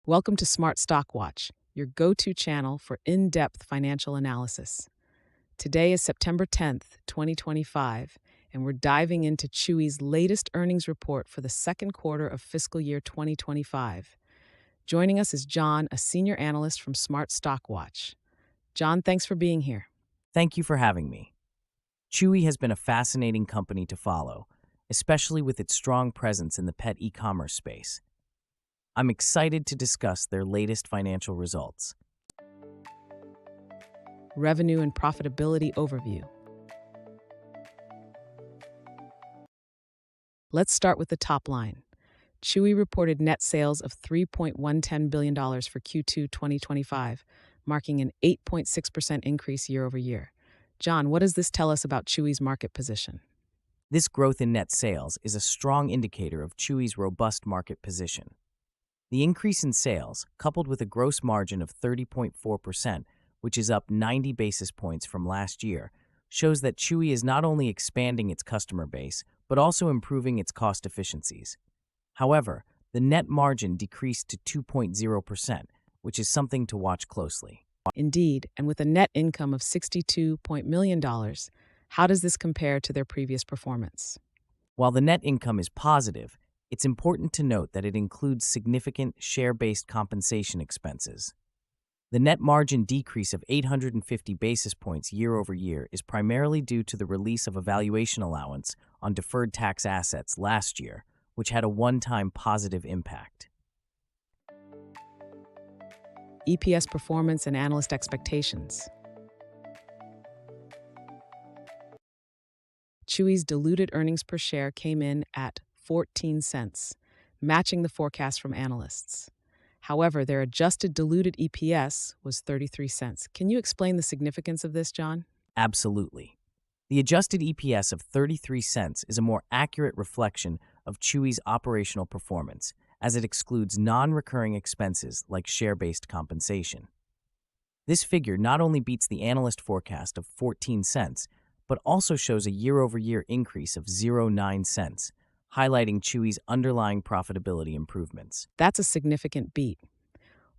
Welcome to Smart Stock Watch, your go-to channel for in-depth financial analysis. Today is September 10th, 2025, and we're diving into Chewy's latest earnings report for the second quarter of fiscal year 2025. Joining us is John, a senior analyst from Smart Stock Watch. John, thanks for being here. Thank you for having me. Chewy has been a fascinating company to follow, especially with its strong presence in the pet e-commerce space. I'm excited to discuss their latest financial results. Revenue and profitability overview. Let's start with the top line. Chewy reported net sales of $3.110 billion for Q2 2025, marking an 8.6% increase year over year. John, what does this tell us about Chewy's market position? This growth in net sales is a strong indicator of Chewy's robust market position. The increase in sales, coupled with a gross margin of 30.4%, which is up 90 basis points from last year, shows that Chewy is not only expanding its customer base, but also improving its cost efficiencies. However, the net margin decreased to 2.0%, which is something to watch closely. Indeed, and with a net income of $62 million, how does this compare to their previous performance? While the net income is positive, it's important to note that it includes significant share-based compensation expenses. The net margin decrease of 850 basis points year over year is primarily due to the release of a valuation allowance on deferred tax assets last year, which had a one-time positive impact. EPS performance and analyst expectations. Chewy's diluted earnings per share came in at 14 cents, matching the forecast from analysts. However, their adjusted diluted EPS was 33 cents. Can you explain the significance of this, John? Absolutely. The adjusted EPS of 33 cents is a more accurate reflection of Chewy's operational performance, as it excludes non-recurring expenses like share-based compensation. This figure not only beats the analyst forecast of 14 cents, but also shows a year-over-year increase of 0.9 cents, highlighting Chewy's underlying profitability improvements. That's a significant beat.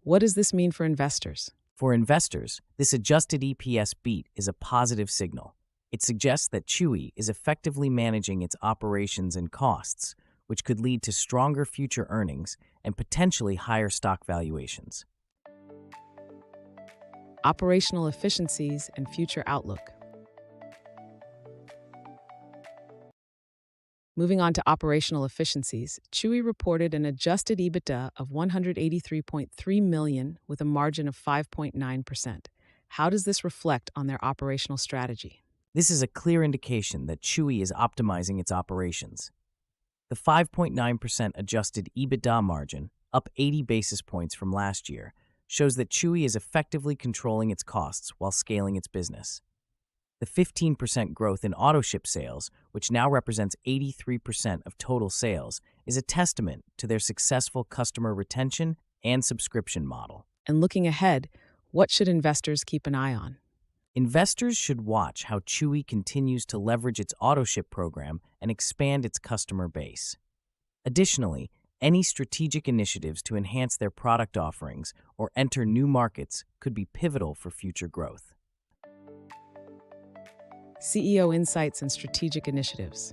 What does this mean for investors? For investors, this adjusted EPS beat is a positive signal. It suggests that Chewy is effectively managing its operations and costs, which could lead to stronger future earnings and potentially higher stock valuations. Operational efficiencies and future outlook. Moving on to operational efficiencies, Chewy reported an adjusted EBITDA of $183.3 million with a margin of 5.9%. How does this reflect on their operational strategy? This is a clear indication that Chewy is optimizing its operations. The 5.9% adjusted EBITDA margin, up 80 basis points from last year, shows that Chewy is effectively controlling its costs while scaling its business. The 15% growth in Autoship Sales, which now represents 83% of total sales, is a testament to their successful customer retention and subscription model. And looking ahead, what should investors keep an eye on? Investors should watch how Chewy continues to leverage its Autoship program and expand its customer base. Additionally, any strategic initiatives to enhance their product offerings or enter new markets could be pivotal for future growth. CEO insights and strategic initiatives.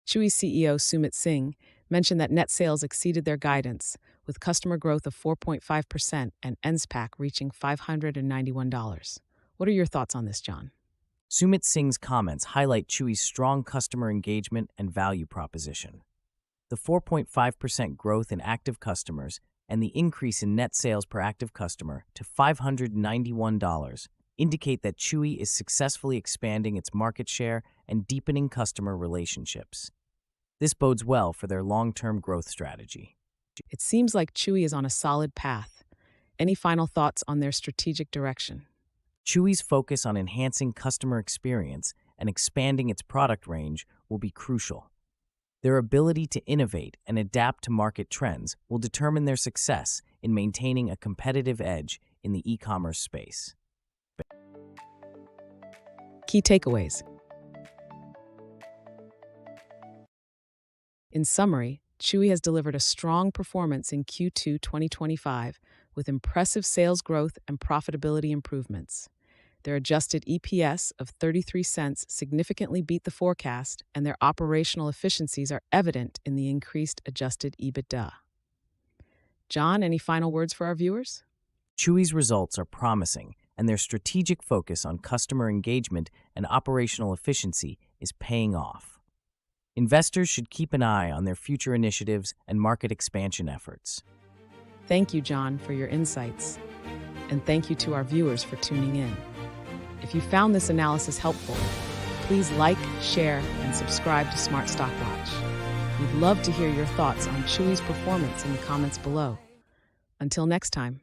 Chewy CEO Sumit Singh mentioned that net sales exceeded their guidance, with customer growth of 4.5% and NSPAC reaching $591. What are your thoughts on this, John? Sumit Singh's comments highlight Chewy's strong customer engagement and value proposition. The 4.5% growth in active customers and the increase in net sales per active customer to $591 indicate that Chewy is successfully expanding its market share and deepening customer relationships. This bodes well for their long-term growth strategy. It seems like Chewy is on a solid path. Any final thoughts on their strategic direction? Chewy's focus on enhancing customer experience and expanding its product range will be crucial. Their ability to innovate and adapt to market trends will determine their success in maintaining a competitive edge in the e-commerce space. Key takeaways. In summary, Chewy has delivered a strong performance in Q2 2025 with impressive sales growth and profitability improvements. Their adjusted EPS of 33 cents significantly beat the forecast, and their operational efficiencies are evident in the increased adjusted EBITDA. John, any final words for our viewers? Chewy's results are promising, and their strategic focus on customer engagement and operational efficiency is paying off. Investors should keep an eye on their future initiatives and market expansion efforts. Thank you, John, for your insights. And thank you to our viewers for tuning in. If you found this analysis helpful, please like, share, and subscribe to Smart Stock Watch. We'd love to hear your thoughts on Chewy's performance in the comments below. Until next time.